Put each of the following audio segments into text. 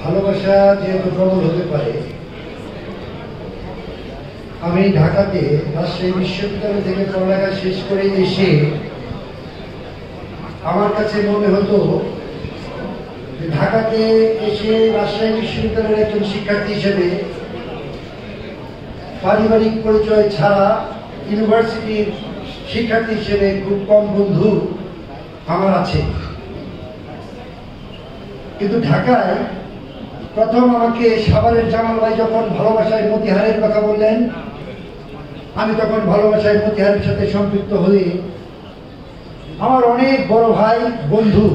ভালোবাসা যেহেতু প্রবল হতে পারে, আমি ঢাকাতে রাজশাহী বিশ্ববিদ্যালয় থেকে পড়ালেখা শেষ করে এসে আমার কাছে মনে হতো ঢাকাতে এসে রাজশাহী বিশ্ববিদ্যালয়ের একজন শিক্ষার্থী হিসেবে পারিবারিক পরিচয় ছাড়া ইউনিভার্সিটির শিক্ষার্থী হিসেবে খুব কম বন্ধু আমার আছে। কিন্তু ঢাকায় প্রথম আমাকে সাভারের জামাল ভাই যখন ভালোবাসায় মতিহারের কথা বললেন, আমি তখন ভালোবাসায় মতিহারের সাথে সম্পৃক্ত হয়ে আমার অনেক বড় ভাই বন্ধু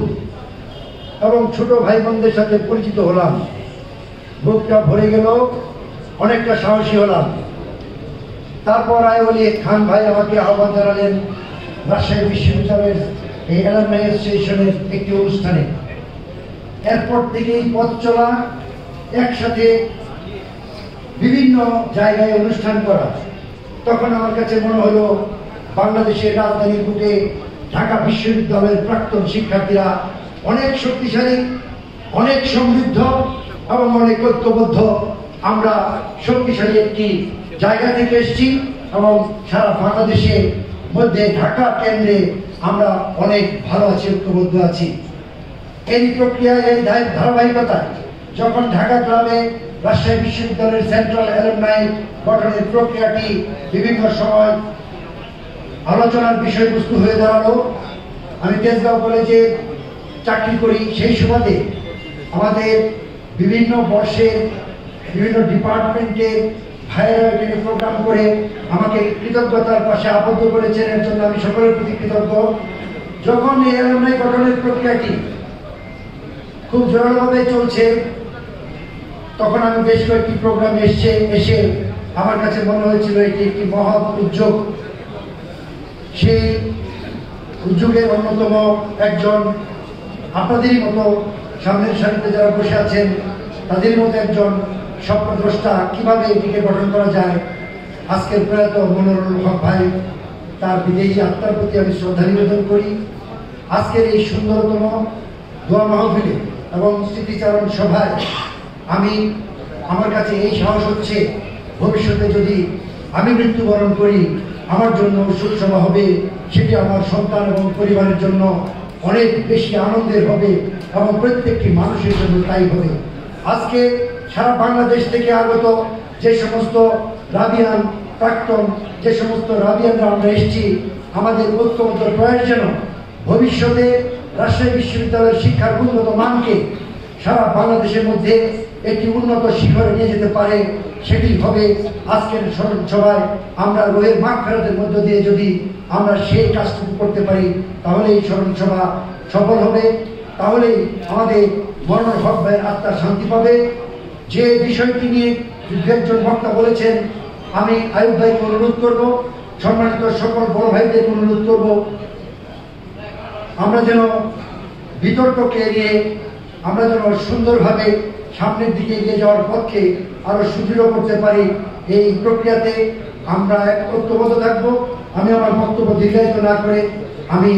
এবং ছোট ভাই বোনদের সাথে পরিচিত হলাম। বুকটা ভরে গেল, অনেকটা সাহসী হলাম। তারপর আইওয়ালি খান ভাই আমাকে আহ্বান জানালেন রাজশাহী বিশ্ববিদ্যালয়ের এই অ্যালামনাই অ্যাসোসিয়েশনের একটি অনুষ্ঠানে। এরপর থেকেই পথ চলা, একসাথে বিভিন্ন জায়গায় অনুষ্ঠান করা। তখন আমার কাছে মনে হলো বাংলাদেশের রাজধানীর বুকে ঢাকা বিশ্ববিদ্যালয়ের প্রাক্তন শিক্ষার্থীরা অনেক শক্তিশালী, অনেক সমৃদ্ধ এবং অনেক ঐক্যবদ্ধ। আমরা শক্তিশালী একটি জায়গা থেকে এসেছি এবং সারা বাংলাদেশের মধ্যে ঢাকা কেন্দ্রে আমরা অনেক ভালো আছি, ঐক্যবদ্ধ আছি। এই প্রক্রিয়ায় এই ধারাবাহিকতায় যখন ঢাকা ক্লাবে রাজশাহী বিশ্ববিদ্যালয়ের সেন্ট্রাল অ্যালামনাই গঠনের প্রক্রিয়াটি বিভিন্ন সময় আলোচনার বিষয়বস্তু হয়ে দাঁড়ালো, আমি তেজগাঁও কলেজে চাকরি করি। সেই সুবাদে আমাদের বিভিন্ন বর্ষের বিভিন্ন ডিপার্টমেন্টের ভাইয়েরা এখানে প্রোগ্রাম করে আমাকে কৃতজ্ঞতার পাশে আবদ্ধ করেছেন, এর জন্য আমি সকলের প্রতি কৃতজ্ঞ। যখন এই অ্যালামনাই গঠনের প্রক্রিয়াটি খুব জোরালোভাবে চলছে, তখন আমি বেশ কয়েকটি প্রোগ্রামে এসে আমার কাছে মনে হয়েছিল এটি একটি মহৎ উদ্যোগ। সেই উদ্যোগের অন্যতম একজন, আপনাদেরই মতো সামনের সারিতে যারা বসে আছেন তাদের মতো একজন স্বপ্নদ্রষ্টা, কিভাবে এটিকে গঠন করা যায়। আজকের প্রয়াত মনোরুল হক ভাই, তার বিদেহী আত্মার প্রতি আমি শ্রদ্ধা নিবেদন করি। আজকের এই সুন্দরতম দোয়া মাহফিলে এবং স্মৃতিচারণ সভায় আমার কাছে এই সাহস হচ্ছে, ভবিষ্যতে যদি আমি মৃত্যুবরণ করি আমার জন্য সুসভা হবে, সেটি আমার সন্তান এবং পরিবারের জন্য অনেক বেশি আনন্দের হবে এবং প্রত্যেকটি মানুষের জন্য তাই হবে। আজকে সারা বাংলাদেশ থেকে আগত যে সমস্ত রাবিয়ান প্রাক্তন, যে সমস্ত রাবিয়ানরা আমরা এসেছি, আমাদের ঐক্যবদ্ধ প্রয়াস যেন ভবিষ্যতে রাজশাহী বিশ্ববিদ্যালয়ের শিক্ষার উন্নত মানকে সারা বাংলাদেশের মধ্যে একটি উন্নত শিখরে নিয়ে যেতে পারে, সেটি হবে আজকের স্মরণ সভায় আমরা রোহের মাগফিরাতের মধ্য দিয়ে যদি আমরা সেই কাজটুকু করতে পারি, তাহলে এই স্মরণ সভা সফল হবে। তাহলেই আমাদের মনোরুল হক ভাইয়ের আত্মা শান্তি পাবে। যে বিষয়টি নিয়ে একজন বক্তা বলেছেন, আমি আয়ুব ভাইকে অনুরোধ করব, সম্মানিত সকল বড় ভাইদের অনুরোধ করব, আমরা যেন বিতর্ককে এড়িয়ে আমরা যেন সুন্দরভাবে সামনের দিকে এগিয়ে যাওয়ার পথকে আরো সুদৃঢ় করতে পারি। এই প্রক্রিয়াতে আমরা ঐক্যবদ্ধ থাকবো। আমি আমার বক্তব্য দীর্ঘায়িত না করে আমি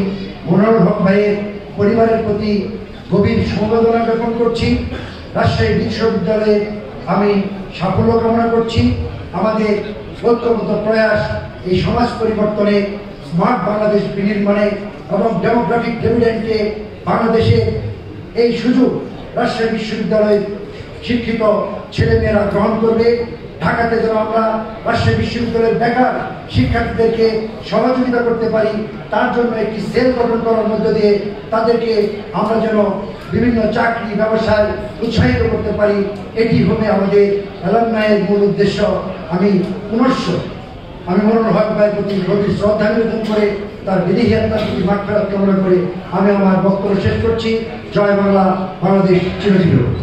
মনোরুল হক ভাইয়ের পরিবারের প্রতি গভীর সমবেদনা জ্ঞাপন করছি। রাজশাহী বিশ্ববিদ্যালয়ে আমি সাফল্য কামনা করছি। আমাদের ঐক্যবদ্ধ প্রয়াস এই সমাজ পরিবর্তনে, স্মার্ট বাংলাদেশ বিনির্মাণে এবং ডেমোগ্রাফিক ডিভিডেন্ডে বাংলাদেশের এই সুযোগ রাজশাহী বিশ্ববিদ্যালয়ের শিক্ষিত ছেলেমেয়েরা গ্রহণ করবে। ঢাকাতে যেন আমরা রাজশাহী বিশ্ববিদ্যালয়ের বেকার শিক্ষার্থীদেরকে সহযোগিতা করতে পারি, তার জন্য একটি সেল গঠন করার মধ্য দিয়ে তাদেরকে আমরা যেন বিভিন্ন চাকরি ব্যবসায় উৎসাহিত করতে পারি, এটি হবে আমাদের অ্যালামনাইয়ের মূল উদ্দেশ্য। আমি মনোরুল হক ভাইয়ের প্রতি গভীর শ্রদ্ধা নিবেদন করে তার বিদেহী আত্মার প্রতি মাগফিরাত কামনা করে আমি আমার বক্তব্য শেষ করছি। জয় বাংলা, বাংলাদেশ চিরজীবী হোক।